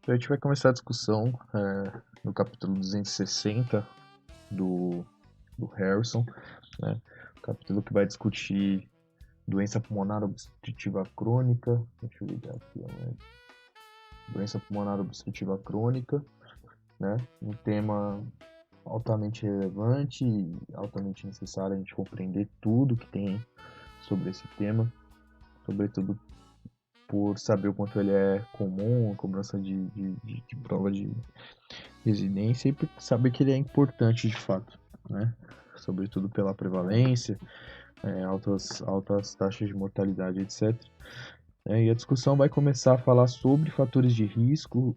Então, a gente vai começar a discussão no capítulo 260 do, do Harrison, né? O capítulo que vai discutir doença pulmonar obstrutiva crônica. Deixa eu ligar aqui, doença pulmonar obstrutiva crônica, né? Um tema altamente relevante e altamente necessário a gente compreender tudo que tem sobre esse tema, sobretudo por saber o quanto ele é comum, a cobrança de prova de residência, e por saber que ele é importante de fato, né? Sobretudo pela prevalência, altas taxas de mortalidade, etc. E a discussão vai começar a falar sobre fatores de risco,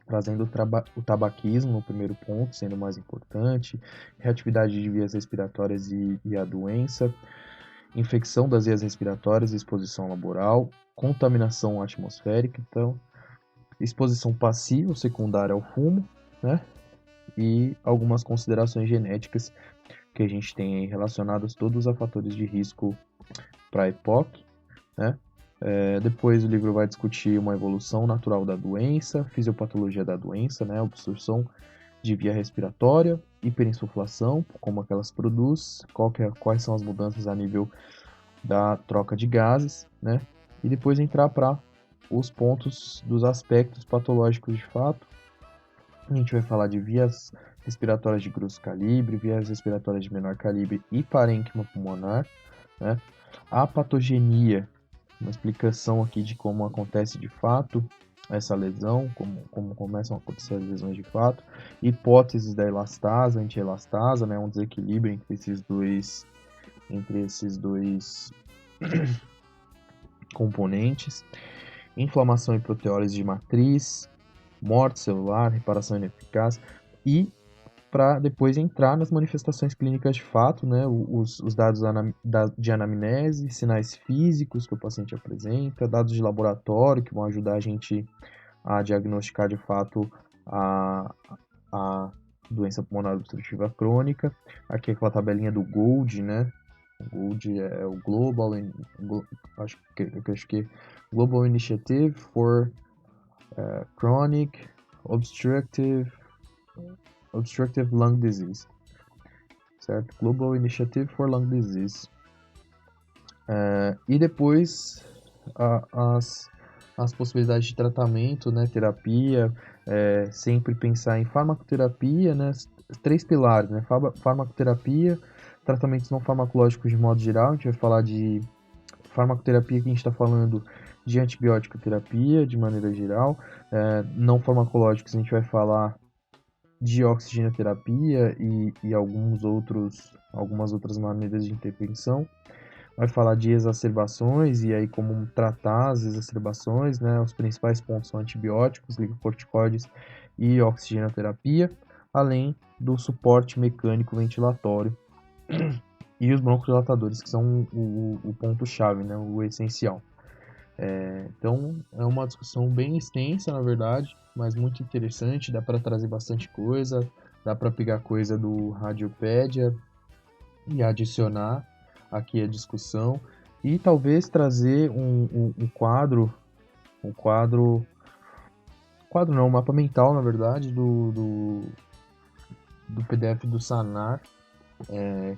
trazendo o tabaquismo no primeiro ponto, sendo o mais importante, reatividade de vias respiratórias e a doença, infecção das vias respiratórias, exposição laboral, contaminação atmosférica, então, exposição passiva ou secundária ao fumo, né? E algumas considerações genéticas que a gente tem aí relacionadas todos a fatores de risco para a EPOC, né? Depois o livro vai discutir uma evolução natural da doença, fisiopatologia da doença, né? Obstrução de via respiratória, hiperinsuflação, como é que elas produzem, quais são as mudanças a nível da troca de gases, né? E depois entrar para os pontos dos aspectos patológicos de fato. A gente vai falar de vias respiratórias de grosso calibre, vias respiratórias de menor calibre e parênquima pulmonar, né? A patogenia, uma explicação aqui de como acontece de fato essa lesão, como começam a acontecer as lesões de fato, hipóteses da elastase, antielastase, né? Um desequilíbrio entre esses dois componentes, inflamação e proteólise de matriz, morte celular, reparação ineficaz, e para depois entrar nas manifestações clínicas de fato, né, os dados de anamnese, sinais físicos que o paciente apresenta, dados de laboratório que vão ajudar a gente a diagnosticar de fato a doença pulmonar obstrutiva crônica. Aqui é aquela tabelinha do GOLD, né? O GOLD é o acho que Global Initiative for Chronic Obstructive Lung Disease, certo? Global Initiative for Lung Disease. E depois as possibilidades de tratamento, né? Terapia, sempre pensar em farmacoterapia, né? 3 pilares, né? Farmacoterapia, tratamentos não farmacológicos de modo geral. A gente vai falar de farmacoterapia, que a gente está falando de antibiótico terapia de maneira geral. Não farmacológicos, a gente vai falar de oxigenoterapia e algumas outras maneiras de intervenção. Vai falar de exacerbações e aí como tratar as exacerbações, né? Os principais pontos são antibióticos, glicocorticoides e oxigenoterapia, além do suporte mecânico ventilatório e os broncodilatadores, que são o ponto-chave, né? O essencial. Então, é uma discussão bem extensa, na verdade, mas muito interessante, dá para trazer bastante coisa, dá para pegar coisa do Radiopédia e adicionar aqui a discussão, e talvez trazer um quadro não, um mapa mental, na verdade, do PDF do Sanar,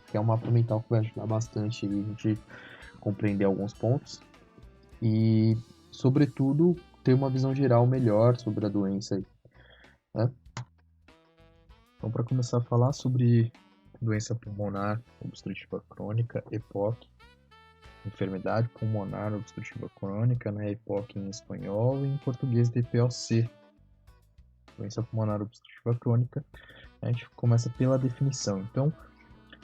que é um mapa mental que vai ajudar bastante a gente compreender alguns pontos. E, sobretudo, ter uma visão geral melhor sobre a doença aí, né? Então, para começar a falar sobre doença pulmonar obstrutiva crônica, EPOC, enfermidade pulmonar obstrutiva crônica, né? EPOC em espanhol e em português DPOC, doença pulmonar obstrutiva crônica. A gente começa pela definição. Então,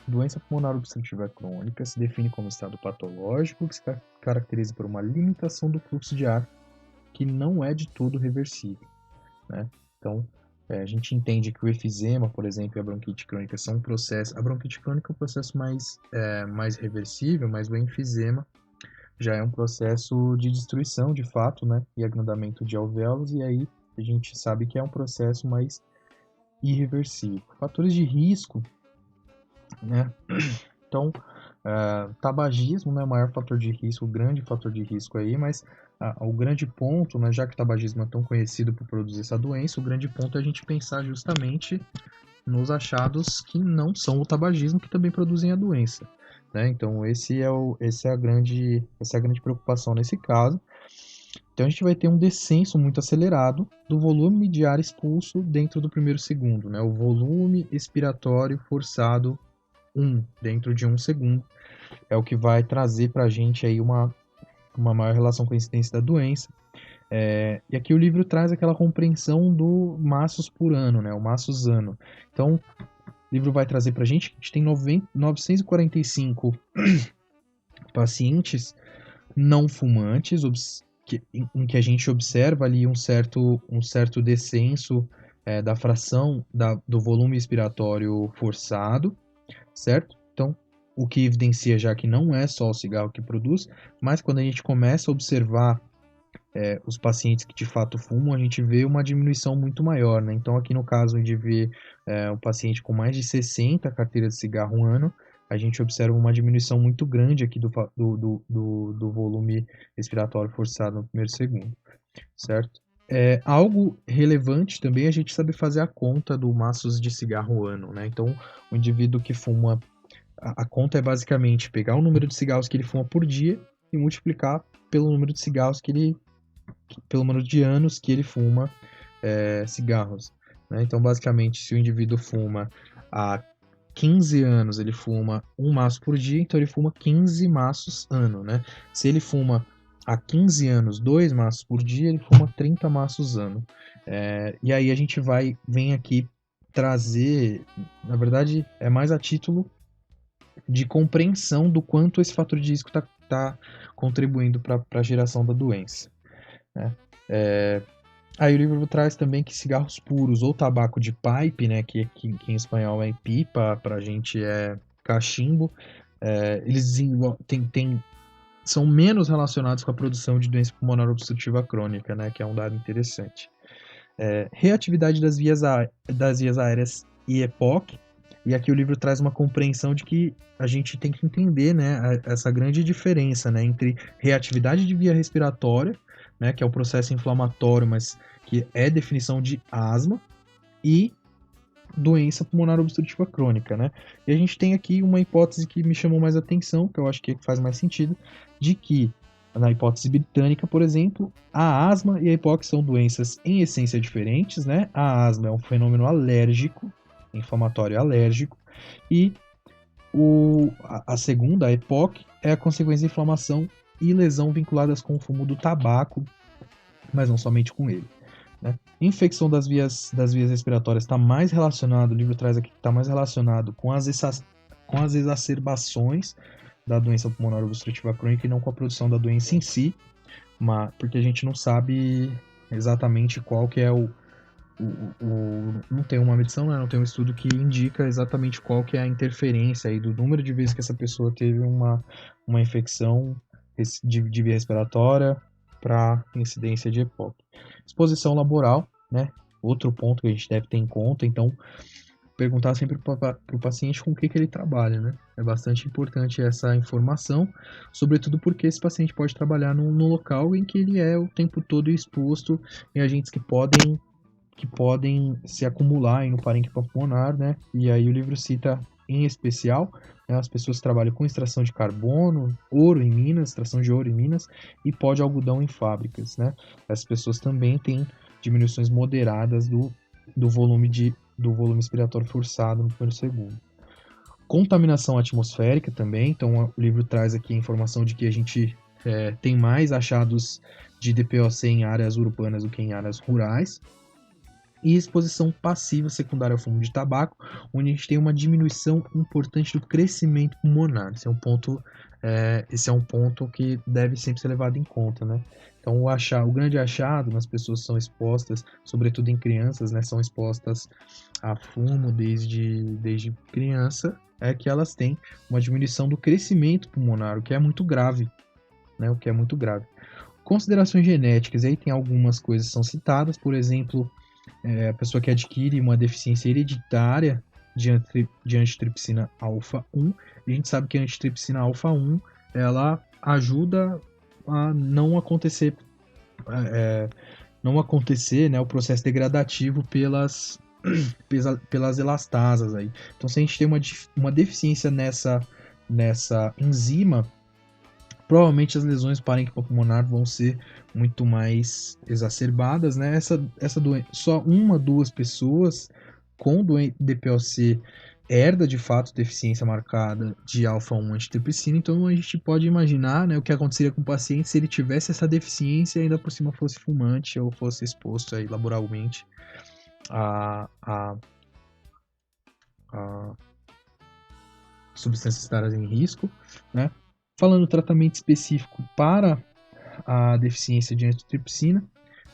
doença pulmonar obstrutiva crônica se define como estado patológico que se caracteriza por uma limitação do fluxo de ar que não é de todo reversível, né? Então, a gente entende que o efizema, por exemplo, e a bronquite crônica são um processo. A bronquite crônica é um processo mais reversível, mas o enfisema já é um processo de destruição, de fato, né? E agrandamento de alvéolos, e aí a gente sabe que é um processo mais irreversível. Fatores de risco, né? Então, Tabagismo, né, o maior fator de risco, o grande fator de risco aí, mas o grande ponto, né, já que o tabagismo é tão conhecido por produzir essa doença, o grande ponto é a gente pensar justamente nos achados que não são o tabagismo que também produzem a doença, né? Então essa é a grande preocupação nesse caso. Então a gente vai ter um descenso muito acelerado do volume de ar expulso dentro do primeiro segundo, né? O volume expiratório forçado 1 dentro de 1 segundo é o que vai trazer para a gente aí uma maior relação com a incidência da doença. E aqui o livro traz aquela compreensão do maços por ano, né? O maços ano. Então, o livro vai trazer para a gente tem 945 pacientes não fumantes, em que a gente observa ali um certo descenso da fração do volume expiratório forçado, certo? Então, o que evidencia já que não é só o cigarro que produz, mas quando a gente começa a observar os pacientes que de fato fumam, a gente vê uma diminuição muito maior, né? Então, aqui no caso de ver um paciente com mais de 60 carteiras de cigarro ano, a gente observa uma diminuição muito grande aqui do volume respiratório forçado no primeiro segundo, certo? Algo relevante também é a gente saber fazer a conta do maços de cigarro ano, né? Então, o indivíduo que fuma, a conta é basicamente pegar o número de cigarros que ele fuma por dia e multiplicar pelo número de cigarros pelo número de anos que ele fuma cigarros, né? Então, basicamente, se o indivíduo fuma há 15 anos, ele fuma um maço por dia, então ele fuma 15 maços ano, né? Se ele fuma há 15 anos 2 maços por dia, ele fuma 30 maços ano. E aí a gente vem aqui trazer, na verdade, é mais a título de compreensão do quanto esse fator de risco está contribuindo para a geração da doença, né? Aí o livro traz também que cigarros puros ou tabaco de pipe, né, que em espanhol é pipa, pra gente é cachimbo, eles são menos relacionados com a produção de doença pulmonar obstrutiva crônica, né, que é um dado interessante. Reatividade das vias aéreas e EPOC, e aqui o livro traz uma compreensão de que a gente tem que entender, né, essa grande diferença, né, entre reatividade de via respiratória, né, que é o processo inflamatório, mas que é definição de asma, e doença pulmonar obstrutiva crônica, né? E a gente tem aqui uma hipótese que me chamou mais atenção, que eu acho que faz mais sentido, de que na hipótese britânica, por exemplo, a asma e a EPOC são doenças em essência diferentes, né? A asma é um fenômeno alérgico, inflamatório alérgico, e a segunda, a EPOC, é a consequência de inflamação e lesão vinculadas com o fumo do tabaco, mas não somente com ele, né? Infecção das vias respiratórias está mais relacionado, o livro traz aqui que está mais relacionado com as exacerbações da doença pulmonar obstrutiva crônica e não com a produção da doença em si, porque a gente não sabe exatamente qual que é não tem uma medição, né? Não tem um estudo que indica exatamente qual que é a interferência aí do número de vezes que essa pessoa teve uma infecção de via respiratória para incidência de EPOC. Exposição laboral, né? Outro ponto que a gente deve ter em conta, então perguntar sempre para o paciente com o que ele trabalha, né? É bastante importante essa informação, sobretudo porque esse paciente pode trabalhar num local em que ele é o tempo todo exposto em agentes que podem se acumular no parênquima pulmonar, né? E aí o livro cita em especial, né, as pessoas que trabalham com extração de carbono, ouro em minas, extração de ouro em minas e pó de algodão em fábricas, né? Essas pessoas também têm diminuições moderadas do volume expiratório forçado no primeiro segundo. Contaminação atmosférica também, então o livro traz aqui a informação de que a gente tem mais achados de DPOC em áreas urbanas do que em áreas rurais. E exposição passiva secundária ao fumo de tabaco, onde a gente tem uma diminuição importante do crescimento pulmonar. Esse é um ponto que deve sempre ser levado em conta, né? Então, o grande achado nas pessoas que são expostas, sobretudo em crianças, né, são expostas a fumo desde criança, é que elas têm uma diminuição do crescimento pulmonar, o que é muito grave, né? O que é muito grave. Considerações genéticas, aí tem algumas coisas que são citadas, por exemplo, a pessoa que adquire uma deficiência hereditária de antitripsina alfa-1. A gente sabe que a antitripsina alfa-1 ela ajuda a não acontecer, né, o processo degradativo pelas elastasas aí. Então, se a gente tem uma deficiência nessa enzima, provavelmente as lesões parênquipa pulmonar vão ser muito mais exacerbadas, né? Essa doença, só 1-2 pessoas com DPOC herda de fato deficiência marcada de alfa-1 antitripsina, então a gente pode imaginar, né, o que aconteceria com o paciente se ele tivesse essa deficiência e ainda por cima fosse fumante ou fosse exposto aí laboralmente a substâncias estarem em risco, né? Falando do tratamento específico para a deficiência de antitripsina,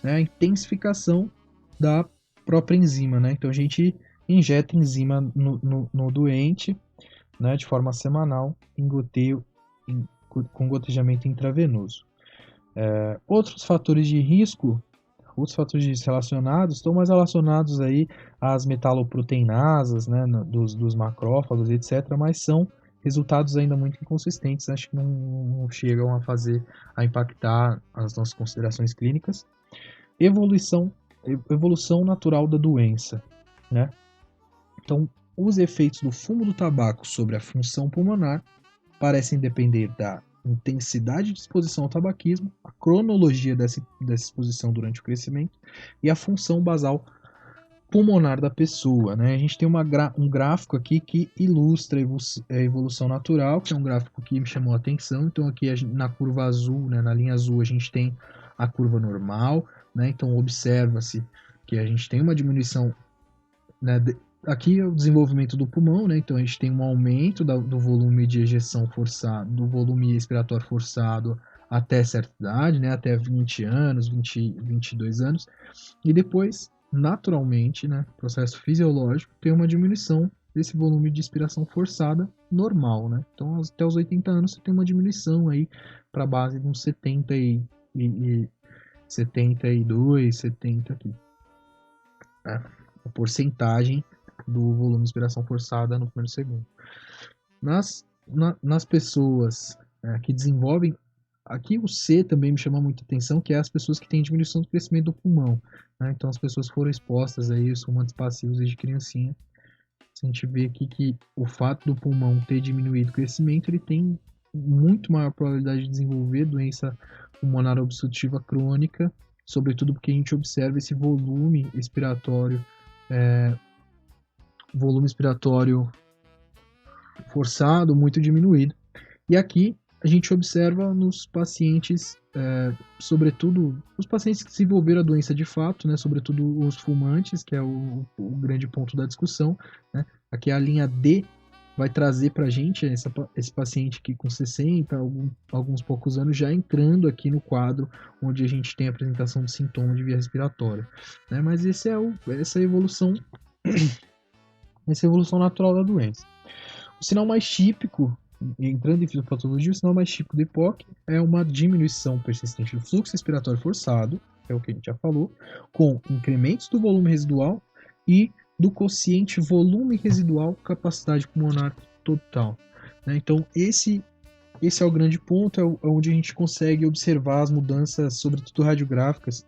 né, a intensificação da própria enzima, né? Então a gente injeta enzima no doente, né, de forma semanal, com gotejamento intravenoso. Outros fatores de risco relacionados estão mais relacionados aí às metaloproteinasas, né, dos macrófagos, etc., mas são resultados ainda muito inconsistentes, acho que não chegam a impactar as nossas considerações clínicas. Evolução natural da doença, né? Então, os efeitos do fumo do tabaco sobre a função pulmonar parecem depender da intensidade de exposição ao tabaquismo, a cronologia dessa exposição durante o crescimento e a função basal pulmonar da pessoa, né? A gente tem um gráfico aqui que ilustra a evolução natural, que é um gráfico que me chamou a atenção. Então aqui na curva azul, né, na linha azul, a gente tem a curva normal, né? Então observa-se que a gente tem uma diminuição, né, aqui é o desenvolvimento do pulmão, né? Então a gente tem um aumento do volume de ejeção forçado, do volume respiratório forçado até certa idade, né? Até 20 anos, 22 anos. E depois, naturalmente, né, processo fisiológico, tem uma diminuição desse volume de expiração forçada normal, né? Então até os 80 anos você tem uma diminuição aí para a base de uns 70 e 72, 70 aqui. A porcentagem do volume de expiração forçada no primeiro segundo. Nas pessoas que desenvolvem, aqui o C também me chama muita atenção, que é as pessoas que têm diminuição do crescimento do pulmão, né? Então as pessoas foram expostas aí aos fumantes passivos desde criancinha. Se a gente vê aqui que o fato do pulmão ter diminuído o crescimento, ele tem muito maior probabilidade de desenvolver doença pulmonar obstrutiva crônica, sobretudo porque a gente observa esse volume respiratório forçado muito diminuído. E aqui a gente observa nos pacientes, sobretudo os pacientes que desenvolveram a doença de fato, né, sobretudo os fumantes, que é o grande ponto da discussão, né. Aqui a linha D vai trazer para a gente esse paciente aqui com 60, alguns poucos anos, já entrando aqui no quadro onde a gente tem a apresentação de sintoma de via respiratória, né. Mas essa é a evolução natural da doença. O sinal mais típico, entrando em fisiopatologia, o sinal mais típico do EPOC é uma diminuição persistente do fluxo respiratório forçado, é o que a gente já falou, com incrementos do volume residual e do quociente volume residual capacidade pulmonar total, né? Então esse é o grande ponto, é onde a gente consegue observar as mudanças, sobretudo radiográficas,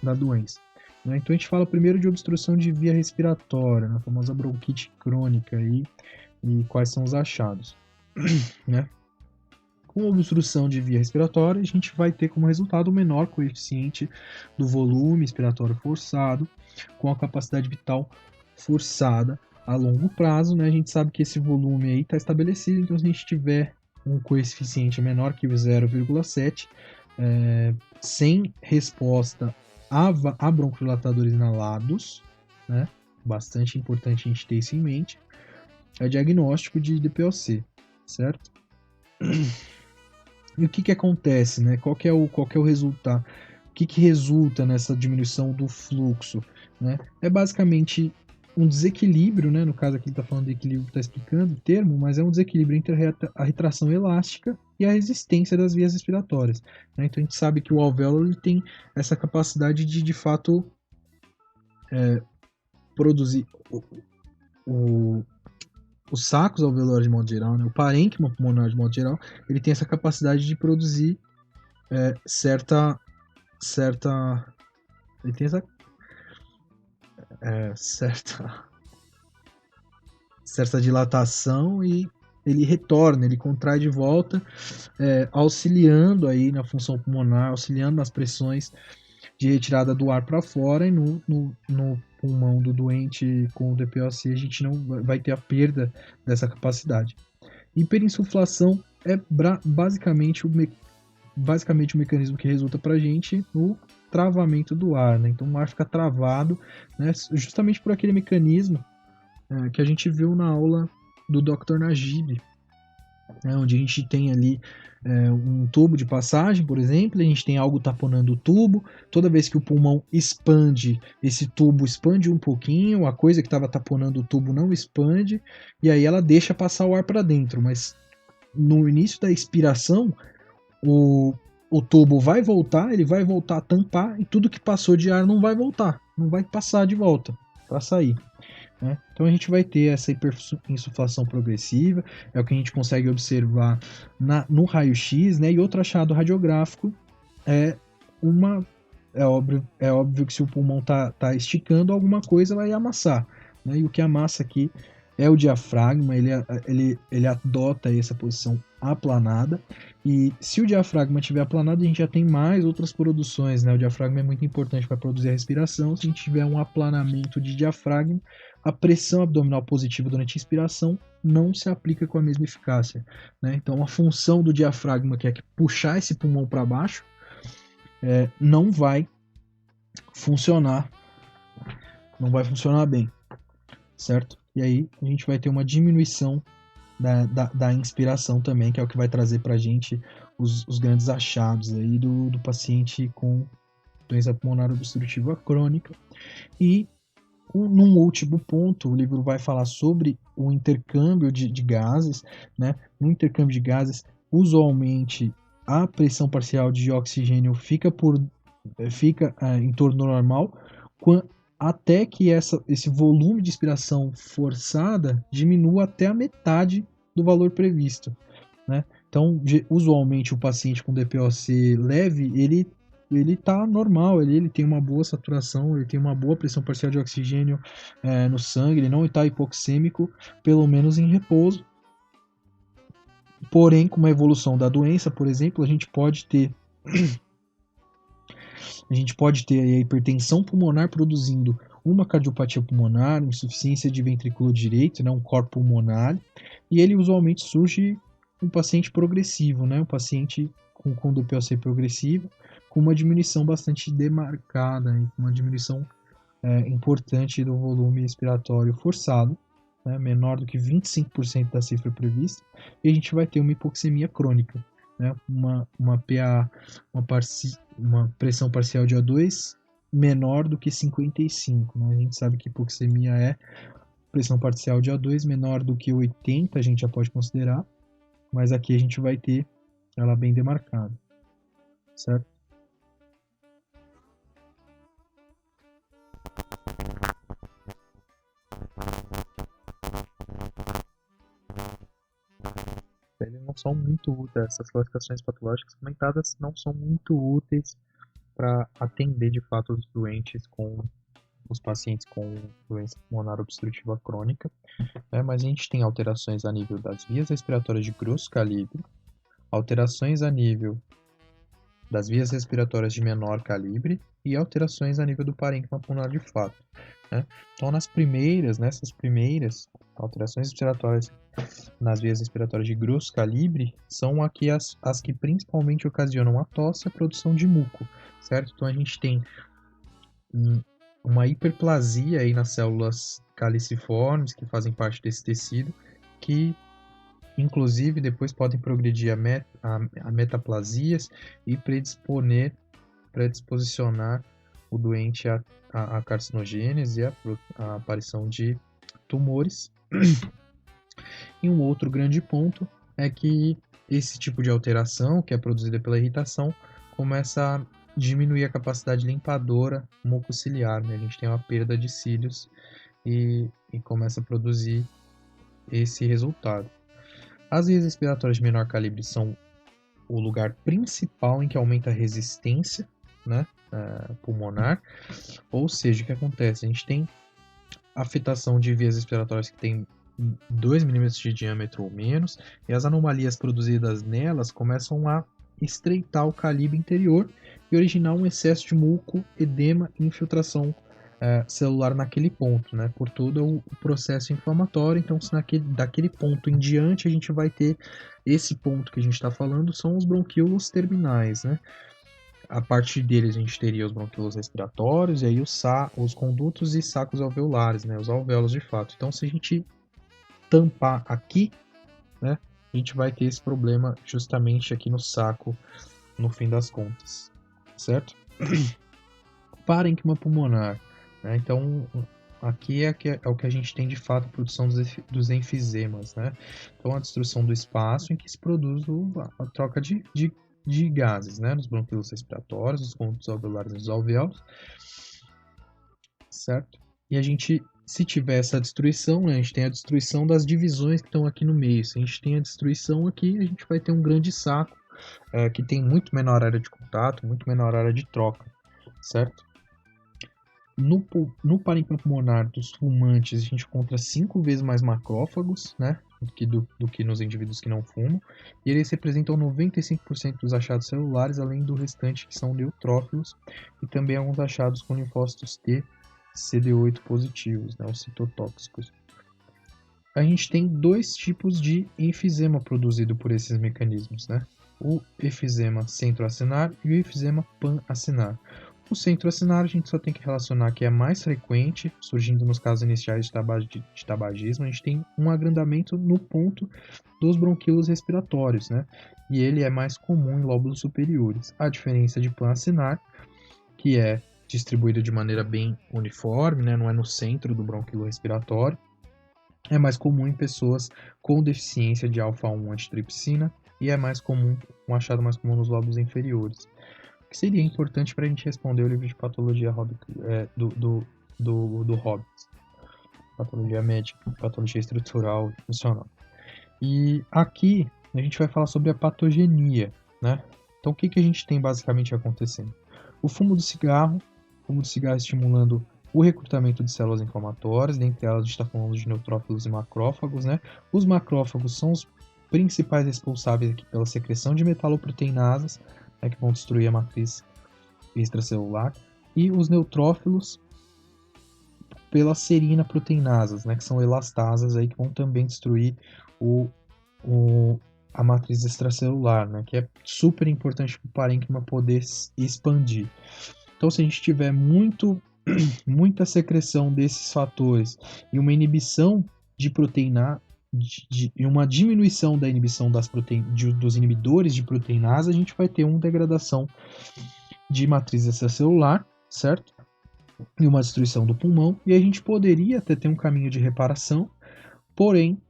na doença. Então a gente fala primeiro de obstrução de via respiratória, a famosa bronquite crônica aí, e quais são os achados, né? Com obstrução de via respiratória, a gente vai ter como resultado o menor coeficiente do volume respiratório forçado, com a capacidade vital forçada a longo prazo, né? A gente sabe que esse volume aí está estabelecido, então se a gente tiver um coeficiente menor que o 0,7, sem resposta a broncodilatadores inalados, né? Bastante importante a gente ter isso em mente. É diagnóstico de DPOC, certo? E o que acontece, né? Qual que é o resultado? O que resulta nessa diminuição do fluxo, né? É basicamente um desequilíbrio, né? No caso aqui ele está falando de equilíbrio, está explicando o termo, mas é um desequilíbrio entre a retração elástica e a resistência das vias respiratórias, né? Então a gente sabe que o alvéolo ele tem essa capacidade de fato, produzir os sacos alveolares de modo geral, né? O parênquima pulmonar de modo geral, ele tem essa capacidade de produzir certa ele tem essa certa dilatação e ele retorna, ele contrai de volta, auxiliando aí na função pulmonar, auxiliando nas pressões de retirada do ar para fora, e no pulmão do doente com o DPOC a gente não vai ter a perda dessa capacidade. Hiperinsuflação é basicamente o mecanismo que resulta para a gente no travamento do ar, né? Então o ar fica travado, né? Justamente por aquele mecanismo que a gente viu na aula do Dr. Najib, né? Onde a gente tem ali um tubo de passagem, por exemplo, a gente tem algo taponando o tubo, toda vez que o pulmão expande, esse tubo expande um pouquinho, a coisa que estava taponando o tubo não expande, e aí ela deixa passar o ar para dentro, mas no início da expiração, o tubo vai voltar, ele vai voltar a tampar, e tudo que passou de ar não vai voltar, não vai passar de volta para sair. Né? Então a gente vai ter essa hiperinsuflação progressiva, é o que a gente consegue observar no raio-x, né? E outro achado radiográfico é óbvio que se o pulmão tá esticando, alguma coisa vai amassar, né? E o que amassa aqui é o diafragma, ele adota essa posição aplanada, e se o diafragma estiver aplanado, a gente já tem mais outras produções, né? O diafragma é muito importante para produzir a respiração. Se a gente tiver um aplanamento de diafragma, a pressão abdominal positiva durante a inspiração não se aplica com a mesma eficácia, né? Então a função do diafragma, que é puxar esse pulmão para baixo, não vai funcionar bem, certo? E aí a gente vai ter uma diminuição da inspiração também, que é o que vai trazer para a gente os grandes achados aí do paciente com doença pulmonar obstrutiva crônica. E num último ponto, o livro vai falar sobre o intercâmbio de gases, né? No intercâmbio de gases, usualmente a pressão parcial de oxigênio fica em torno do normal, até que esse volume de expiração forçada diminua até a metade do valor previsto, né? Então, usualmente o paciente com DPOC leve, ele tá normal, ele tem uma boa saturação, ele tem uma boa pressão parcial de oxigênio no sangue, ele não está hipoxêmico, pelo menos em repouso. Porém, com uma evolução da doença, por exemplo, a gente pode ter a hipertensão pulmonar produzindo uma cardiopatia pulmonar, uma insuficiência de ventrículo direito, né, um corpo pulmonar, e ele usualmente surge um paciente progressivo, né, um paciente com DPOC progressivo, com uma diminuição bastante demarcada, uma diminuição importante do volume respiratório forçado, né, menor do que 25% da cifra prevista, e a gente vai ter uma hipoxemia crônica, né, uma PA, uma pressão parcial de O2 menor do que 55. Né? A gente sabe que hipoxemia é pressão parcial de O2 menor do que 80, a gente já pode considerar, mas aqui a gente vai ter ela bem demarcada, certo? Eles não são muito úteis, essas classificações patológicas comentadas não são muito úteis para atender de fato os pacientes com doença pulmonar obstrutiva crônica, né? Mas a gente tem alterações a nível das vias respiratórias de grosso calibre, alterações a nível das vias respiratórias de menor calibre e alterações a nível do parênquima pulmonar de fato, né? Então, nessas primeiras alterações respiratórias nas vias respiratórias de grosso calibre são aqui as que principalmente ocasionam a tosse e a produção de muco, certo? Então a gente tem uma hiperplasia aí nas células caliciformes que fazem parte desse tecido, que inclusive depois podem progredir a metaplasias e predisposicionar o doente a carcinogênese e a aparição de tumores. E um outro grande ponto é que esse tipo de alteração, que é produzida pela irritação, começa a diminuir a capacidade limpadora mucociliar, né? A gente tem uma perda de cílios e começa a produzir esse resultado. As vias respiratórias de menor calibre são o lugar principal em que aumenta a resistência, né, pulmonar. Ou seja, o que acontece? A gente tem afetação de vias respiratórias que tem 2 milímetros de diâmetro ou menos, e as anomalias produzidas nelas começam a estreitar o calibre interior e originar um excesso de muco, edema e infiltração celular naquele ponto, né, por todo o processo inflamatório. Então, se daquele ponto em diante a gente vai ter esse ponto que a gente está falando, são os bronquíolos terminais, né? A partir deles a gente teria os bronquíolos respiratórios e aí os condutos e sacos alveolares, né, os alvéolos de fato. Então, se a gente tampar aqui, né, a gente vai ter esse problema justamente aqui no saco, no fim das contas, certo? Parênquima pulmonar, né? Então, aqui é o que a gente tem de fato a produção dos enfisemas, né? Então, a destruição do espaço em que se produz a troca de gases, né? Nos bronquíolos respiratórios, nos condutos alveolares e nos alvéolos, certo? E a gente, se tiver essa destruição, né, a gente tem a destruição das divisões que estão aqui no meio. Se a gente tem a destruição aqui, a gente vai ter um grande saco que tem muito menor área de contato, muito menor área de troca, certo? No parênquima pulmonar dos fumantes, a gente encontra 5 vezes mais macrófagos, né, do que nos indivíduos que não fumam, e eles representam 95% dos achados celulares, além do restante que são neutrófilos, e também alguns achados com linfócitos T CD8 positivos, né, os citotóxicos. A gente tem 2 tipos de enfisema produzido por esses mecanismos, né? O efisema centroacinar e o efisema panacinar. O centroacinar a gente só tem que relacionar que é mais frequente, surgindo nos casos iniciais de tabagismo. A gente tem um agrandamento no ponto dos bronquíolos respiratórios, né? E ele é mais comum em lóbulos superiores. A diferença de panacinar, que é distribuído de maneira bem uniforme, né? Não é no centro do bronquíolo respiratório, é mais comum em pessoas com deficiência de alfa-1 antitrypsina e é mais comum, um achado mais comum nos lóbulos inferiores. O que seria importante para a gente responder o livro de patologia do Hobbes, patologia médica, patologia estrutural e funcional. E aqui a gente vai falar sobre a patogenia, né? Então o que a gente tem basicamente acontecendo? O fumo do cigarro estimulando o recrutamento de células inflamatórias, dentre elas a gente está falando de neutrófilos e macrófagos, né? Os macrófagos são os principais responsáveis aqui pela secreção de metaloproteinasas, né, que vão destruir a matriz extracelular, e os neutrófilos pela serina proteinasas, né, que são elastasas aí que vão também destruir a matriz extracelular, né, que é super importante para o parênquima poder expandir. Então, se a gente tiver muita secreção desses fatores e uma inibição de proteína, e uma diminuição da inibição dos inibidores de proteinase, a gente vai ter uma degradação de matriz extracelular, certo? E uma destruição do pulmão, e a gente poderia até ter um caminho de reparação, porém,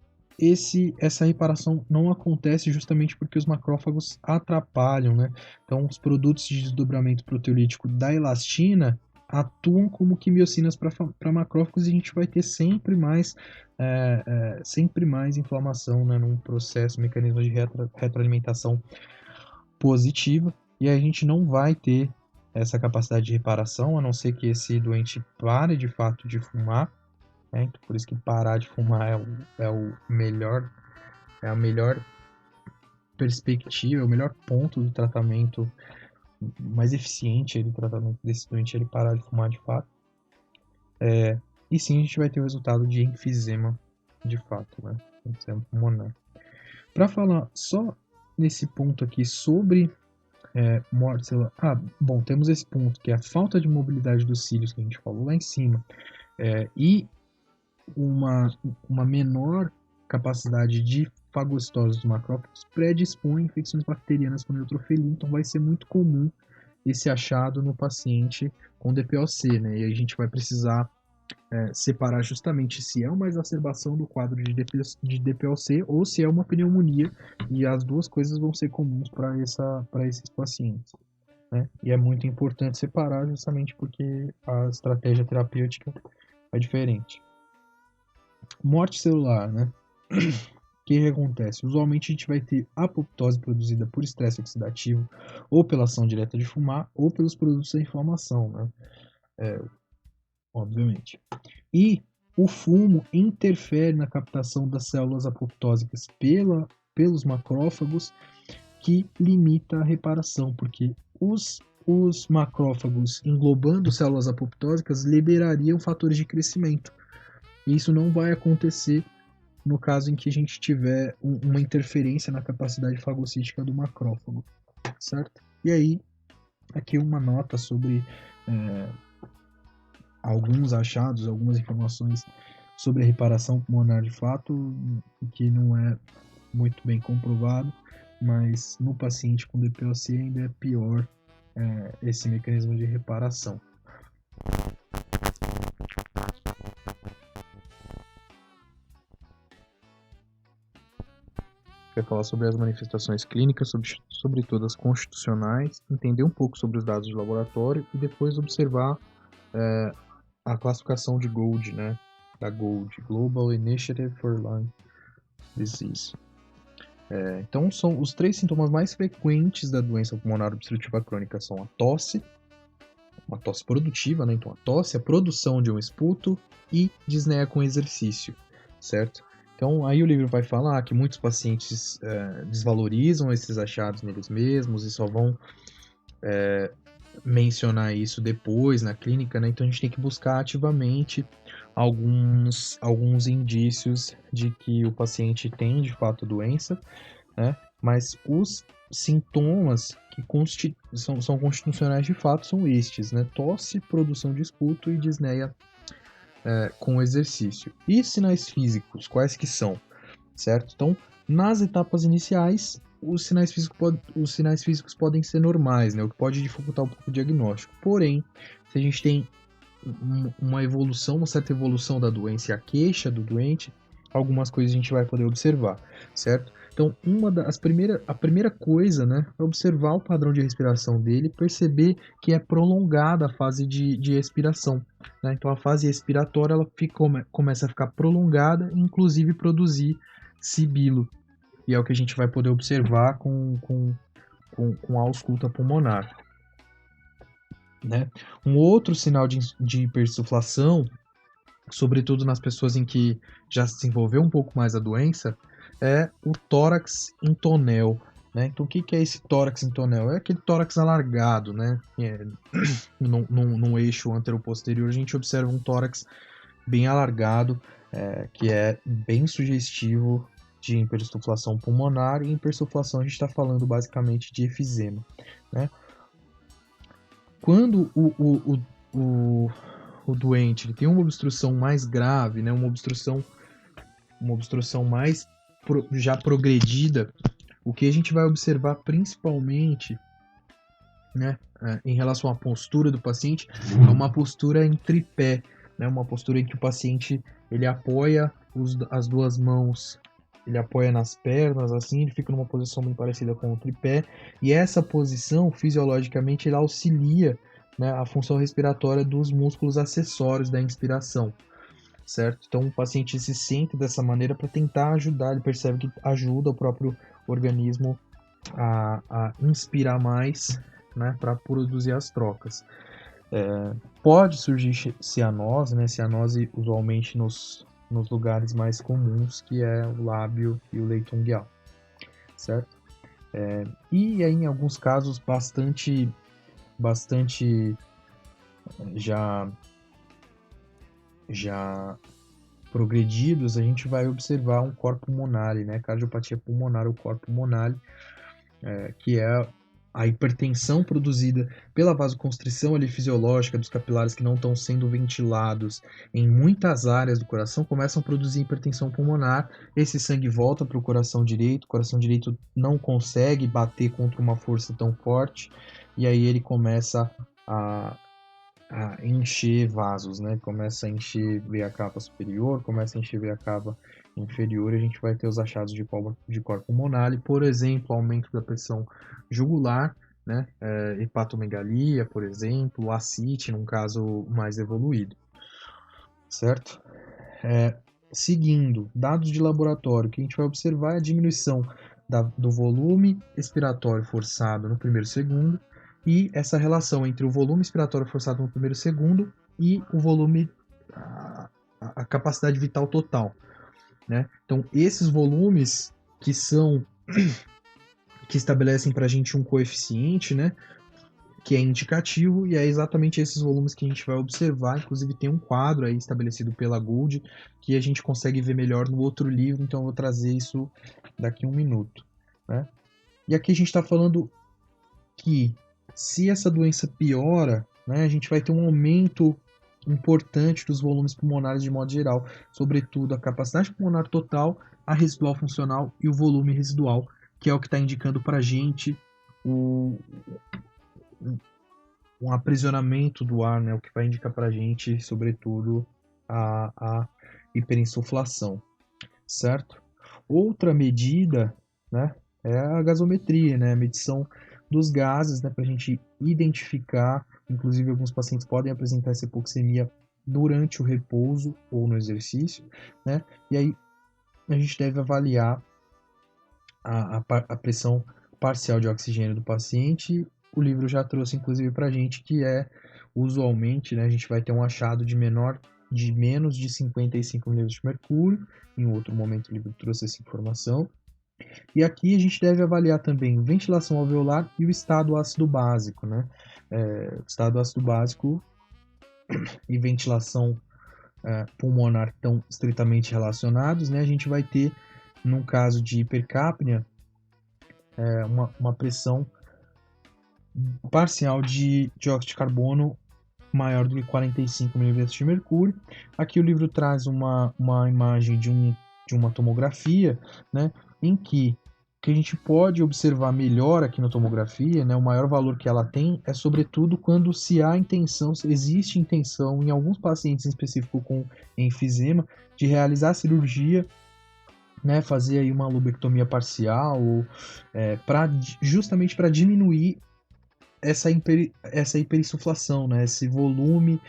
essa reparação não acontece justamente porque os macrófagos atrapalham, né? Então, os produtos de desdobramento proteolítico da elastina atuam como quimiocinas para macrófagos e a gente vai ter sempre mais inflamação, né, num processo, mecanismo de retroalimentação positiva, e a gente não vai ter essa capacidade de reparação, a não ser que esse doente pare de fato de fumar, né? Então, por isso que parar de fumar é a melhor perspectiva, é o melhor ponto do tratamento mais eficiente do tratamento desse doente, ele parar de fumar de fato. E sim, a gente vai ter o resultado de enfisema de fato, né? Enfisema pulmonar. Para falar só nesse ponto aqui sobre morte celular. Bom, temos esse ponto que é a falta de mobilidade dos cílios que a gente falou lá em cima, e uma menor capacidade de fagocitose dos macrófagos predispõe a infecções bacterianas com neutrofilia, então vai ser muito comum esse achado no paciente com DPOC, né? E a gente vai precisar separar justamente se é uma exacerbação do quadro de DPOC ou se é uma pneumonia, e as duas coisas vão ser comuns para esses pacientes, né? E é muito importante separar justamente porque a estratégia terapêutica é diferente. Morte celular, né? O que acontece? Usualmente a gente vai ter apoptose produzida por estresse oxidativo, ou pela ação direta de fumar, ou pelos produtos da inflamação, né? Obviamente. E o fumo interfere na captação das células apoptósicas pelos macrófagos, que limita a reparação, porque os macrófagos, englobando células apoptósicas, liberariam fatores de crescimento. E isso não vai acontecer no caso em que a gente tiver uma interferência na capacidade fagocítica do macrófago, certo? E aí, aqui uma nota sobre alguns achados, algumas informações sobre a reparação pulmonar de fato, que não é muito bem comprovado, mas no paciente com DPOC ainda é pior esse mecanismo de reparação. Vai falar sobre as manifestações clínicas, sobretudo as constitucionais, entender um pouco sobre os dados de laboratório e depois observar a classificação de GOLD, né? Da GOLD, Global Initiative for Lung Disease. Então, são os 3 sintomas mais frequentes da doença pulmonar obstrutiva crônica são a tosse, uma tosse produtiva, né? Então, a tosse, a produção de um esputo e disneia com exercício, certo? Então, aí o livro vai falar que muitos pacientes desvalorizam esses achados neles mesmos e só vão mencionar isso depois na clínica, né? Então, a gente tem que buscar ativamente alguns indícios de que o paciente tem, de fato, doença, né? Mas os sintomas que são constitucionais de fato são estes, né? Tosse, produção de esputo e disneia com exercício. E sinais físicos, quais que são? Certo? Então, nas etapas iniciais, os sinais físicos podem ser normais, né? O que pode dificultar um pouco o diagnóstico. Porém, se a gente tem uma certa evolução da doença e a queixa do doente, algumas coisas a gente vai poder observar, certo? Então, a primeira coisa, né, é observar o padrão de respiração dele, perceber que é prolongada a fase de expiração, né? Então, a fase expiratória ela começa a ficar prolongada, inclusive produzir sibilo, e é o que a gente vai poder observar com a ausculta pulmonar. Né? Um outro sinal de hipersuflação, sobretudo nas pessoas em que já se desenvolveu um pouco mais a doença, é o tórax intonel. Né? Então, o que é esse tórax intonel? É aquele tórax alargado, né? Num eixo anteroposterior, a gente observa um tórax bem alargado, que é bem sugestivo de hipersuflação pulmonar, e hipersuflação a gente está falando basicamente de efizema. Né? Quando o doente ele tem uma obstrução mais grave, né, uma obstrução mais já progredida, o que a gente vai observar principalmente, né, em relação à postura do paciente, é uma postura em tripé, né, uma postura em que o paciente ele apoia as duas mãos, ele apoia nas pernas, assim, ele fica numa posição bem parecida com o tripé, e essa posição, fisiologicamente, ele auxilia, né, a função respiratória dos músculos acessórios da inspiração, certo? Então o paciente se sente dessa maneira para tentar ajudar, ele percebe que ajuda o próprio organismo a inspirar mais, né, para produzir as trocas. Pode surgir cianose, né? Cianose usualmente nos lugares mais comuns, que é o lábio e o leito ungueal, certo? E aí, em alguns casos bastante já progredidos, a gente vai observar um cor pulmonale, né? Cardiopatia pulmonar ou cor pulmonale, que é a hipertensão produzida pela vasoconstrição ali fisiológica dos capilares que não estão sendo ventilados em muitas áreas do coração, começam a produzir hipertensão pulmonar, esse sangue volta para o coração direito não consegue bater contra uma força tão forte, e aí ele começa a encher vasos, né? Começa a encher veia cava superior, começa a encher veia cava inferior, e a gente vai ter os achados de cor pulmonar, por exemplo, aumento da pressão jugular, né? Hepatomegalia, por exemplo, ascite, num caso mais evoluído, certo? seguindo dados de laboratório, o que a gente vai observar é a diminuição do volume expiratório forçado no primeiro segundo e essa relação entre o volume expiratório forçado no primeiro segundo e o volume, a capacidade vital total, né? Então, esses volumes que estabelecem para a gente um coeficiente, né? Que é indicativo, e é exatamente esses volumes que a gente vai observar. Inclusive tem um quadro aí estabelecido pela Gould que a gente consegue ver melhor no outro livro, então eu vou trazer isso daqui a um minuto, né? E aqui a gente está falando que se essa doença piora, né, a gente vai ter um aumento importante dos volumes pulmonares de modo geral, sobretudo a capacidade pulmonar total, a residual funcional e o volume residual, que é o que está indicando para a gente um aprisionamento do ar, né, o que vai indicar para a gente, sobretudo, a hiperinsuflação, certo? Outra medida, né, é a gasometria, né, a medição dos gases, né, para a gente identificar, inclusive alguns pacientes podem apresentar essa hipoxemia durante o repouso ou no exercício, né, e aí a gente deve avaliar a pressão parcial de oxigênio do paciente. O livro já trouxe, inclusive, para a gente que usualmente, né, a gente vai ter um achado de menos de 55 ml de mercúrio. Em outro momento o livro trouxe essa informação. E aqui a gente deve avaliar também ventilação alveolar e o estado ácido básico, né? O estado ácido básico e ventilação pulmonar estão estritamente relacionados, né? A gente vai ter, num caso de hipercapnia, uma pressão parcial de dióxido de carbono maior do que 45 mV de mercúrio. Aqui o livro traz uma imagem de uma tomografia, né, em que a gente pode observar melhor aqui na tomografia, né, o maior valor que ela tem é sobretudo quando se existe intenção em alguns pacientes em específico com enfisema de realizar a cirurgia, né, fazer aí uma lobectomia parcial, justamente para diminuir essa hiperinsuflação, né, esse volume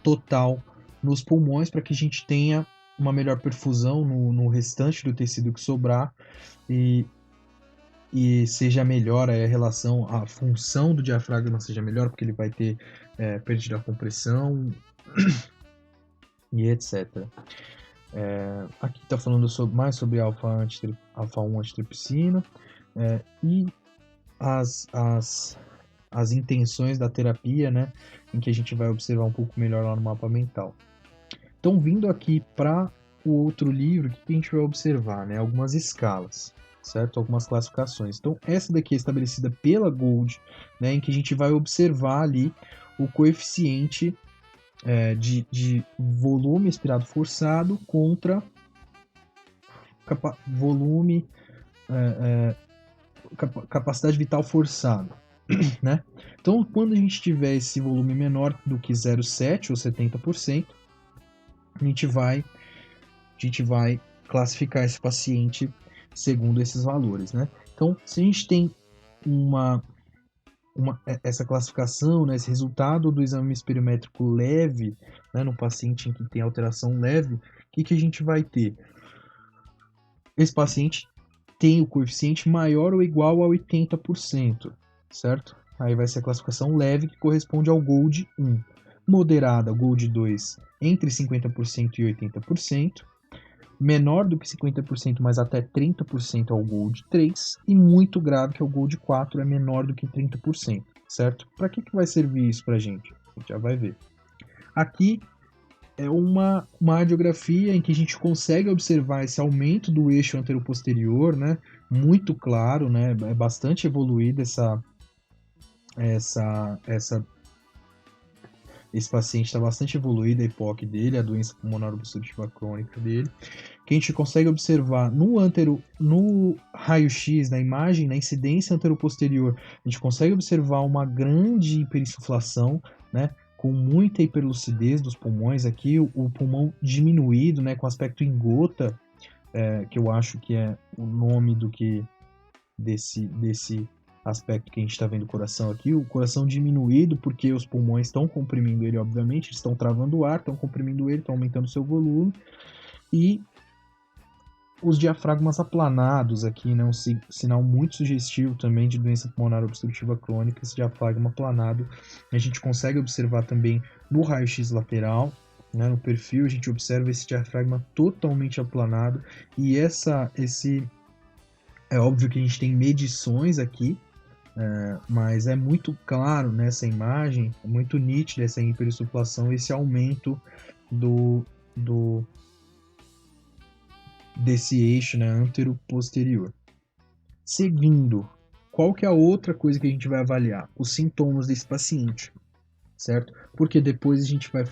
total nos pulmões, para que a gente tenha uma melhor perfusão no restante do tecido que sobrar e seja melhor a relação, a função do diafragma seja melhor, porque ele vai ter perda da compressão e etc. Aqui está falando mais sobre alfa-1 antitripsina e as intenções da terapia, né, em que a gente vai observar um pouco melhor lá no mapa mental. Então, vindo aqui para o outro livro, o que a gente vai observar, né, algumas escalas, certo? Algumas classificações. Então, essa daqui é estabelecida pela Gould, né, em que a gente vai observar ali o coeficiente de volume expirado forçado contra volume capacidade vital forçada, né? Então, quando a gente tiver esse volume menor do que 0,7 ou 70%, a gente vai classificar esse paciente segundo esses valores, né? Então, se a gente tem essa classificação, né, esse resultado do exame espirométrico leve, né, no paciente em que tem alteração leve, o que a gente vai ter? Esse paciente tem o coeficiente maior ou igual a 80%, certo? Aí vai ser a classificação leve, que corresponde ao GOLD 1. Moderada, GOLD 2, entre 50% e 80%. Menor do que 50%, mas até 30% ao GOLD 3. E muito grave, que é o GOLD 4, é menor do que 30%, certo? Para que vai servir isso para a gente? A gente já vai ver. Aqui é uma radiografia em que a gente consegue observar esse aumento do eixo anteroposterior, né? Muito claro, né? É bastante evoluída esse paciente está bastante evoluída, a EPOC dele, a doença pulmonar obstrutiva crônica dele, que a gente consegue observar no raio-x, na imagem, na incidência anteroposterior, a gente consegue observar uma grande hiperinsuflação, né? Com muita hiperlucidez dos pulmões aqui, o pulmão diminuído, né, com aspecto em gota, que eu acho que é o nome desse aspecto que a gente está vendo o coração aqui, o coração diminuído porque os pulmões estão comprimindo ele, obviamente, eles estão travando o ar, estão comprimindo ele, estão aumentando o seu volume, e os diafragmas aplanados aqui, né, um sinal muito sugestivo também de doença pulmonar obstrutiva crônica, esse diafragma aplanado, a gente consegue observar também no raio-x lateral, né, no perfil, a gente observa esse diafragma totalmente aplanado, e esse é óbvio que a gente tem medições aqui, mas é muito claro nessa imagem, é muito nítido essa hiperinsuflação, esse aumento desse eixo, né, antero-posterior. Seguindo, qual que é a outra coisa que a gente vai avaliar? Os sintomas desse paciente, certo? Porque depois a gente vai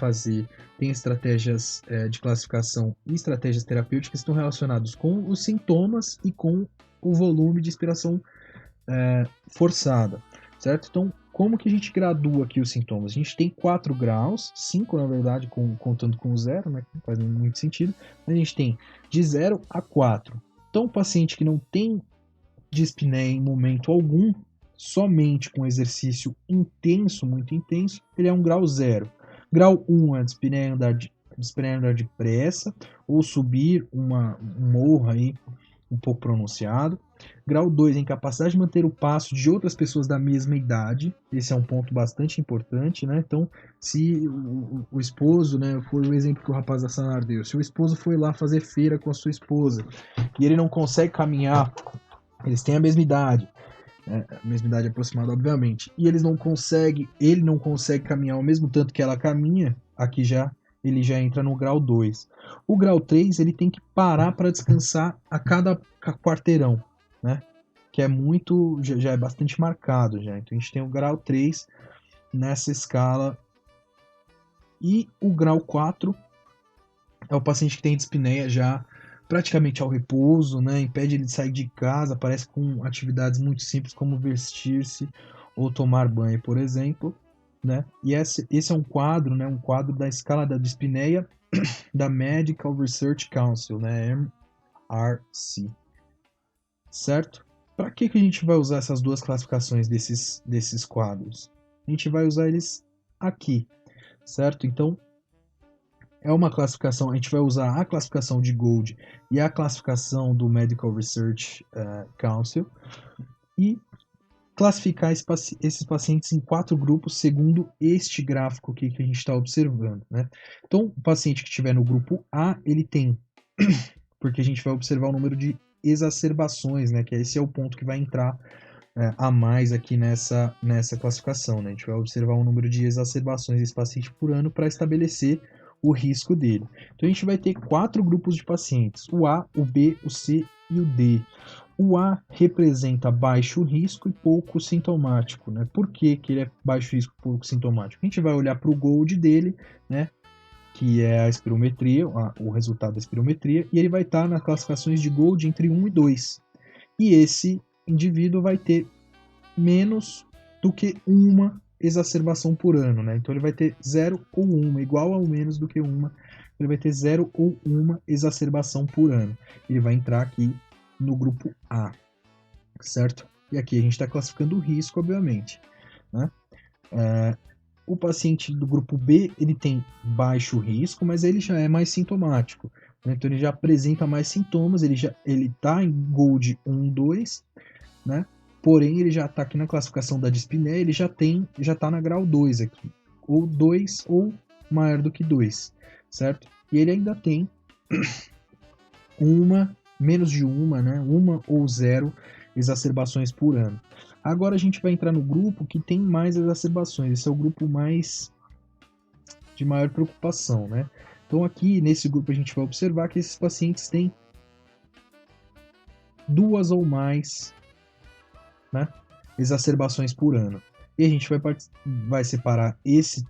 tem estratégias de classificação e estratégias terapêuticas que estão relacionadas com os sintomas e com o volume de expiração forçada, certo? Então, como que a gente gradua aqui os sintomas? A gente tem 4 graus, 5 na verdade, contando com o 0, né? Não faz muito sentido. A gente tem de 0 a 4. Então, o paciente que não tem dispneia em momento algum, somente com exercício intenso, muito intenso, ele é um grau 0. Grau 1 é dispneia andar depressa, ou subir um morro aí um pouco pronunciado. Grau 2 é incapacidade de manter o passo de outras pessoas da mesma idade. Esse é um ponto bastante importante, né? Então, se o esposo, né, foi o exemplo que o rapaz da Sanar deu, se o esposo foi lá fazer feira com a sua esposa e ele não consegue caminhar, eles têm a mesma idade aproximada, obviamente, e ele não consegue caminhar ao mesmo tanto que ela caminha, aqui ele já entra no grau 2. O grau 3, ele tem que parar para descansar a cada quarteirão, né? Que é já é bastante marcado já. Então a gente tem o grau 3 nessa escala. E o grau 4 é o paciente que tem dispneia já praticamente ao repouso, né? Impede ele de sair de casa, aparece com atividades muito simples como vestir-se ou tomar banho, por exemplo. Né? E esse é um quadro, né? Um quadro da escala da dispneia da Medical Research Council, né? MRC. Certo? Para que a gente vai usar essas duas classificações desses quadros? A gente vai usar eles aqui, certo? Então, é uma classificação, a gente vai usar a classificação de Gold e a classificação do Medical Research Council e classificar esses pacientes em 4 grupos segundo este gráfico aqui que a gente está observando, né? Então, o paciente que estiver no grupo A, ele tem, porque a gente vai observar o número de exacerbações, né? Que esse é o ponto que vai entrar a mais aqui nessa classificação, né? A gente vai observar o número de exacerbações desse paciente por ano para estabelecer o risco dele. Então, a gente vai ter 4 grupos de pacientes, o A, o B, o C e o D. O A representa baixo risco e pouco sintomático, né? Por que ele é baixo risco e pouco sintomático? A gente vai olhar para o GOLD dele, né? Que é a espirometria, o resultado da espirometria, e ele vai estar nas classificações de GOLD entre 1 e 2. E esse indivíduo vai ter menos do que uma exacerbação por ano, né? Então ele vai ter 0 ou 1, igual ou menos do que uma, ele vai ter 0 ou 1 exacerbação por ano. Ele vai entrar aqui no grupo A, certo? E aqui a gente está classificando o risco, obviamente, né? O paciente do grupo B, ele tem baixo risco, mas ele já é mais sintomático, né? Então ele já apresenta mais sintomas, ele está em GOLD 1, 2, né? Porém, ele já está aqui na classificação da dispneia, ele já está na grau 2 aqui, ou 2 ou maior do que 2, certo? E ele ainda tem menos de uma, né? 1 ou 0 exacerbações por ano. Agora a gente vai entrar no grupo que tem mais exacerbações. Esse é o grupo de maior preocupação, né? Então aqui nesse grupo a gente vai observar que esses pacientes têm 2 ou mais, né, exacerbações por ano. E a gente vai separar esse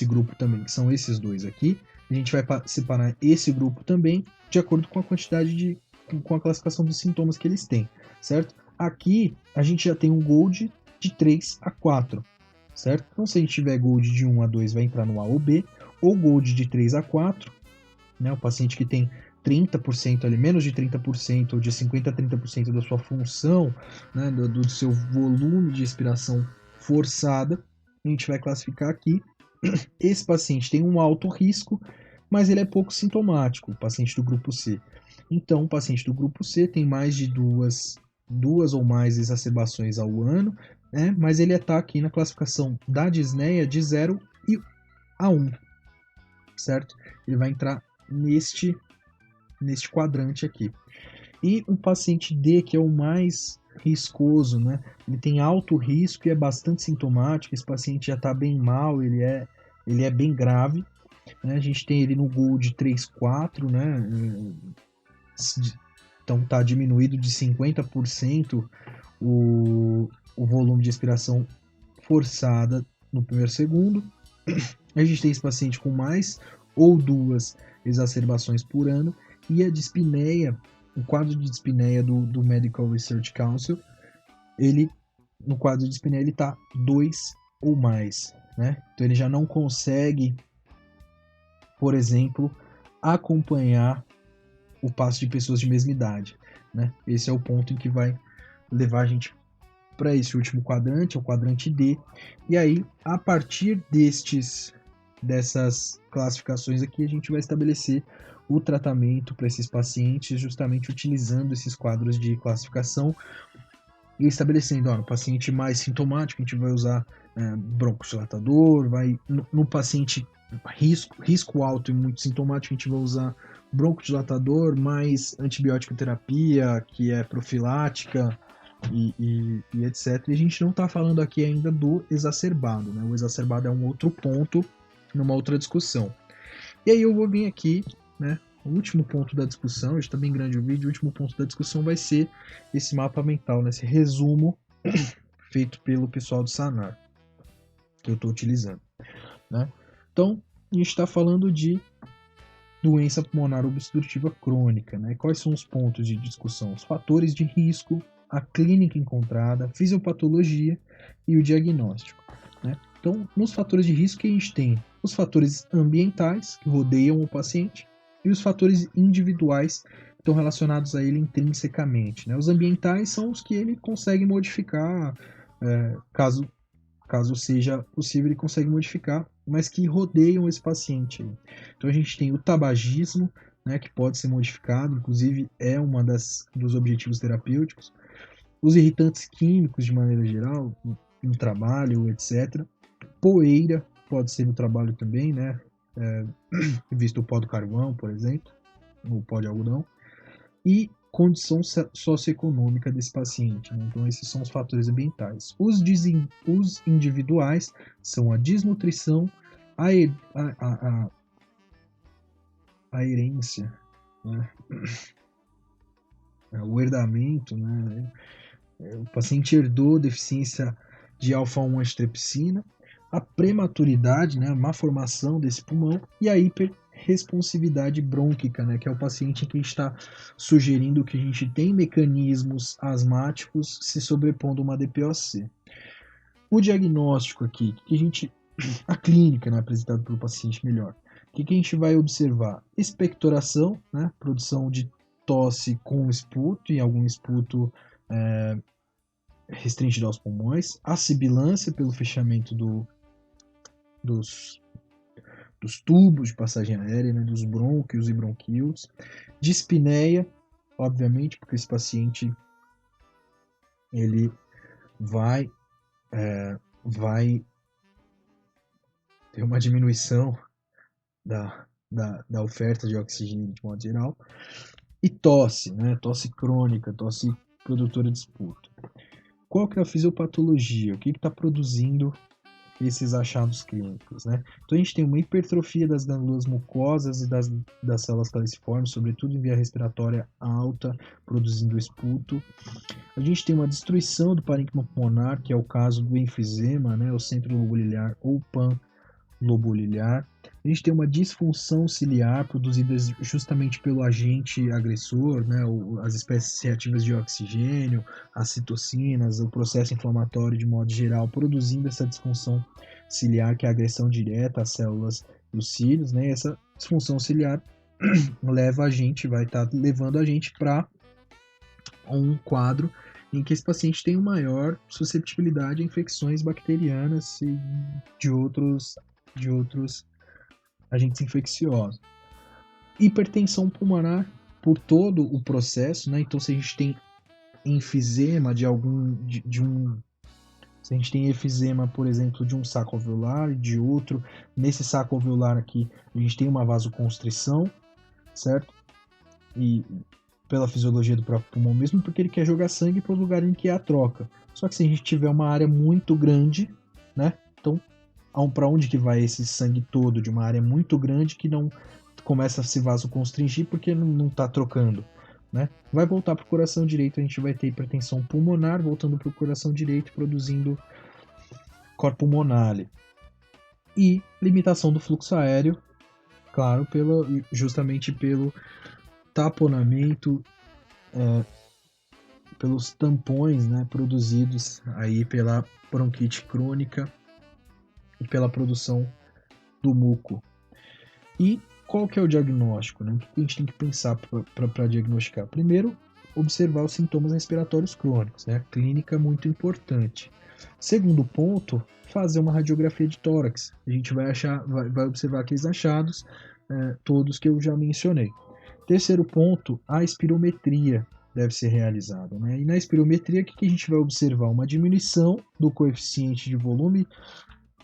grupo também, que são esses dois aqui. A gente vai separar esse grupo também de acordo com a quantidade com a classificação dos sintomas que eles têm, certo? Aqui a gente já tem um GOLD de 3 a 4, certo? Então se a gente tiver GOLD de 1 a 2 vai entrar no A ou B, ou GOLD de 3 a 4, né? O paciente que tem 30% ali, menos de 30% ou de 50% a 30% da sua função, né, do seu volume de expiração forçada, a gente vai classificar aqui. Esse paciente tem um alto risco, mas ele é pouco sintomático, o paciente do grupo C. Então, o paciente do grupo C tem mais de duas ou mais exacerbações ao ano, né, mas ele está aqui na classificação da disneia de 0 a 1, certo? Ele vai entrar neste quadrante aqui. E o paciente D, que é o mais riscoso, né? Ele tem alto risco e é bastante sintomático. Esse paciente já está bem mal, ele é bem grave, né? A gente tem ele no GOLD 3-4, né? Então está diminuído de 50% o volume de expiração forçada no primeiro segundo. A gente tem esse paciente com mais ou duas exacerbações por ano, e a dispneia, o quadro de dispneia do Medical Research Council, no quadro de dispneia ele está 2 ou mais, né? Então ele já não consegue, por exemplo, acompanhar o passo de pessoas de mesma idade, né? Esse é o ponto em que vai levar a gente para esse último quadrante, o quadrante D. E aí, a partir dessas classificações aqui, a gente vai estabelecer o tratamento para esses pacientes, justamente utilizando esses quadros de classificação e estabelecendo, no paciente mais sintomático, a gente vai usar broncodilatador, no paciente risco alto e muito sintomático, a gente vai usar broncodilatador mais antibiótico terapia, que é profilática, e etc. E a gente não está falando aqui ainda do exacerbado, né? O exacerbado é um outro ponto, numa outra discussão. E aí eu vou vir aqui, né? O último ponto da discussão, está bem grande o vídeo, o último ponto da discussão vai ser esse mapa mental, né? Esse resumo feito pelo pessoal do Sanar, que eu estou utilizando, né? Então, a gente está falando de doença pulmonar obstrutiva crônica, né? Quais são os pontos de discussão? Os fatores de risco, a clínica encontrada, a fisiopatologia e o diagnóstico, né? Então, nos fatores de risco que a gente tem os fatores ambientais que rodeiam o paciente e os fatores individuais que estão relacionados a ele intrinsecamente, né? Os ambientais são os que ele consegue modificar, caso seja possível, ele consegue modificar, mas que rodeiam esse paciente aí. Então a gente tem o tabagismo, né, que pode ser modificado, inclusive é uma dos objetivos terapêuticos. Os irritantes químicos de maneira geral, no trabalho, etc. Poeira pode ser no trabalho também, né? Visto o pó do carvão, por exemplo, o pó de algodão. E condição socioeconômica desse paciente, né? Então esses são os fatores ambientais. Os individuais são a desnutrição, a herência, né? O herdamento, né? O paciente herdou deficiência de alfa-1 antitripsina, a prematuridade, né? A má formação desse pulmão e a hiperresponsividade brônquica, né? Que é o paciente que está sugerindo que a gente tem mecanismos asmáticos se sobrepondo a uma DPOC. O diagnóstico aqui, a clínica, né, apresentada pelo paciente melhor. O que a gente vai observar? Expectoração, né, produção de tosse com esputo, e algum esputo restringido aos pulmões. A sibilância pelo fechamento dos tubos de passagem aérea, né, dos brônquios e bronquíolos. Dispneia, obviamente, porque esse paciente ele vai ter uma diminuição da oferta de oxigênio de modo geral. E tosse, né? Tosse crônica, tosse produtora de esputo. Qual que é a fisiopatologia? O que está produzindo esses achados clínicos, né? Então a gente tem uma hipertrofia das glândulas mucosas e das células caliciformes, sobretudo em via respiratória alta, produzindo esputo. A gente tem uma destruição do parênquima pulmonar, que é o caso do enfisema, né? O centro lobuliliar ou panlobuliliar. A gente tem uma disfunção ciliar produzida justamente pelo agente agressor, né? As espécies reativas de oxigênio, as citocinas, o processo inflamatório de modo geral, produzindo essa disfunção ciliar, que é a agressão direta às células dos cílios, né? Essa disfunção ciliar vai estar levando a gente para um quadro em que esse paciente tem uma maior susceptibilidade a infecções bacterianas e de outros agentes infecciosos. Hipertensão pulmonar por todo o processo, né? Então, se a gente tem enfisema se a gente tem efizema, por exemplo, de um saco alveolar e de outro, nesse saco alveolar aqui, a gente tem uma vasoconstrição, certo? E pela fisiologia do próprio pulmão mesmo, porque ele quer jogar sangue para o lugar em que é a troca. Só que se a gente tiver uma área muito grande, né? Então, para onde que vai esse sangue todo de uma área muito grande que não começa a se vasoconstringir porque não está trocando, né? Vai voltar para o coração direito, a gente vai ter hipertensão pulmonar voltando para o coração direito, produzindo cor pulmonale. E limitação do fluxo aéreo, claro, justamente pelo taponamento, pelos tampões, né, produzidos aí pela bronquite crônica e pela produção do muco. E qual que é o diagnóstico, né? O que a gente tem que pensar para diagnosticar? Primeiro, observar os sintomas respiratórios crônicos, né? A clínica é muito importante. Segundo ponto, fazer uma radiografia de tórax. A gente vai observar aqueles achados, todos que eu já mencionei. Terceiro ponto, a espirometria deve ser realizada, né? E na espirometria, o que a gente vai observar? Uma diminuição do coeficiente de volume,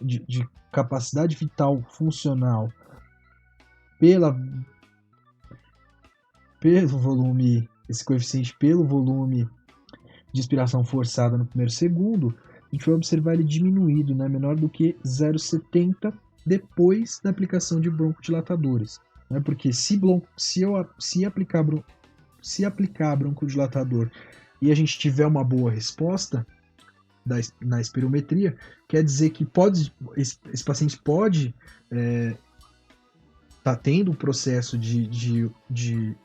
de capacidade vital funcional pelo volume, esse coeficiente pelo volume de inspiração forçada no primeiro segundo, a gente vai observar ele diminuído, né, menor do que 0,70 depois da aplicação de broncodilatadores. Né, porque se aplicar broncodilatador e a gente tiver uma boa resposta na espirometria, quer dizer que esse paciente pode tá tendo um processo de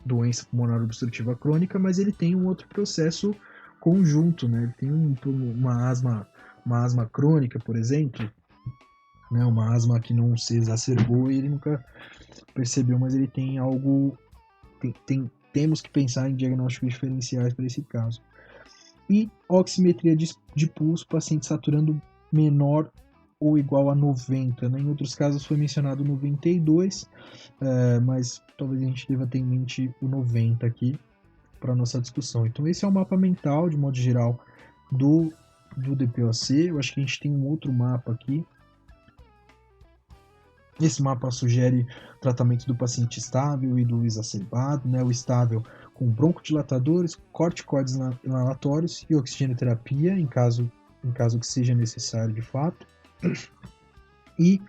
doença pulmonar obstrutiva crônica, mas ele tem um outro processo conjunto, né? Ele tem uma asma crônica, por exemplo, né? Uma asma que não se exacerbou e ele nunca percebeu, mas ele tem algo. Temos que pensar em diagnósticos diferenciais para esse caso. E oximetria de pulso, paciente saturando menor ou igual a 90, né? Em outros casos foi mencionado 92, mas talvez a gente deva ter em mente o 90 aqui para nossa discussão. Então esse é o mapa mental, de modo geral, do DPOC. Eu acho que a gente tem um outro mapa aqui. Esse mapa sugere tratamento do paciente estável e do exacerbado, né? O estável com broncodilatadores, corticoides inalatórios e oxigenoterapia, em caso que seja necessário de fato. E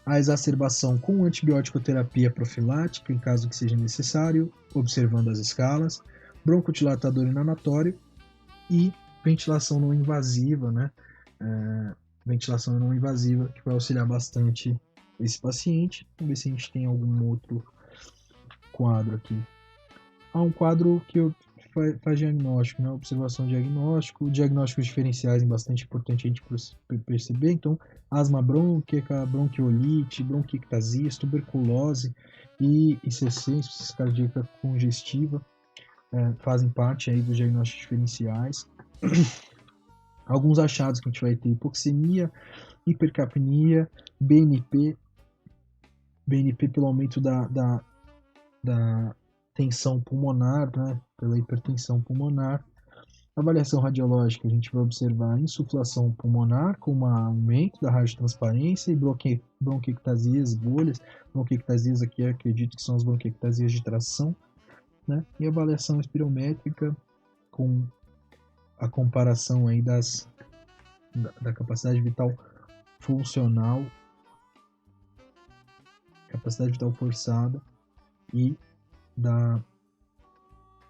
a exacerbação com antibiótico-terapia profilática, em caso que seja necessário, observando as escalas, broncodilatador inalatório e ventilação não invasiva, né? Ventilação não invasiva, que vai auxiliar bastante esse paciente. Vamos ver se a gente tem algum outro quadro aqui. Há um quadro que faz diagnóstico, né? Observação diagnóstico, diagnósticos diferenciais é bastante importante a gente perceber. Então, asma brônquica, bronquiolite, bronquiectasia, tuberculose e ICC, insuficiência cardíaca congestiva, fazem parte aí dos diagnósticos diferenciais. Alguns achados que a gente vai ter: hipoxemia, hipercapnia, BNP pelo aumento da tensão pulmonar, né, pela hipertensão pulmonar. Avaliação radiológica, a gente vai observar insuflação pulmonar com um aumento da radiotransparência e bronquiectasias, bolhas. Bronquiectasias aqui acredito que são as bronquiectasias de tração, né? E avaliação espirométrica com a comparação aí da capacidade vital funcional, capacidade vital forçada e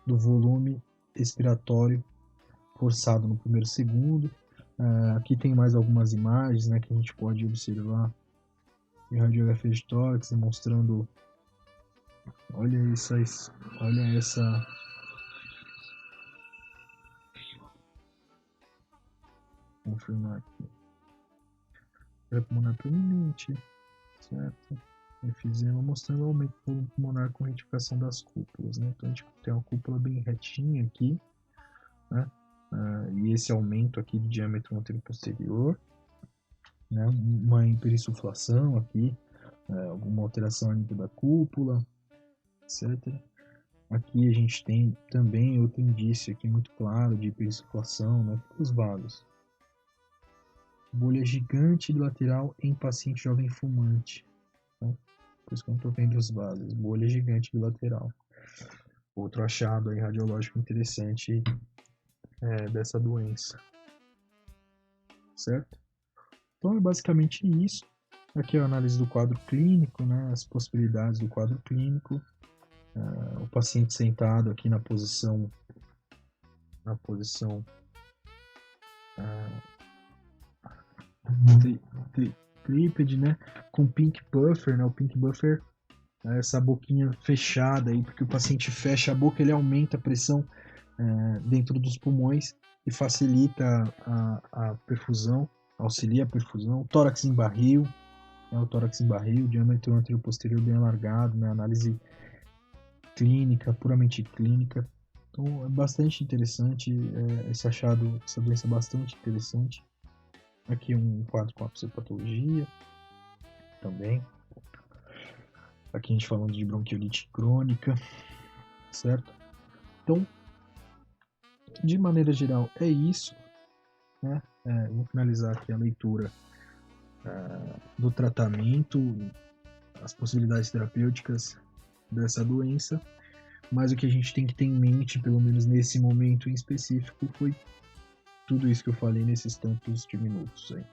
do volume expiratório forçado no primeiro segundo. Aqui tem mais algumas imagens, né, que a gente pode observar em radiografia de tórax, demonstrando, olha essa confirmar aqui, pulmonar proeminente, certo? Efizema mostrando o aumento do volume pulmonar com retificação das cúpulas, né? Então a gente tem uma cúpula bem retinha aqui, né? E esse aumento aqui de diâmetro anterior e posterior, né? Uma hiperinsuflação aqui, alguma alteração a nível da cúpula, etc. Aqui a gente tem também outro indício aqui muito claro de hiperinsuflação, né? Os vasos. Bolha gigante bilateral em paciente jovem fumante. Tá? Por isso que eu não estou vendo os vasos. Bolha gigante bilateral. Outro achado aí radiológico interessante dessa doença. Certo? Então é basicamente isso. Aqui é a análise do quadro clínico, né? As possibilidades do quadro clínico. O paciente sentado aqui na posição trípede, né? Com pink buffer, né? O pink buffer é essa boquinha fechada aí, porque o paciente fecha a boca, ele aumenta a pressão dentro dos pulmões e facilita a perfusão, auxilia a perfusão. Tórax em barril, o tórax em barril, diâmetro anterior posterior bem alargado, né? Análise clínica, puramente clínica. Então é bastante interessante esse achado, essa doença é bastante interessante. Aqui um quadro com a psicopatologia também. Aqui a gente falando de bronquiolite crônica, certo? Então, de maneira geral, é isso, né? Vou finalizar aqui a leitura do tratamento, as possibilidades terapêuticas dessa doença, mas o que a gente tem que ter em mente, pelo menos nesse momento em específico, foi tudo isso que eu falei nesses tantos de minutos aí.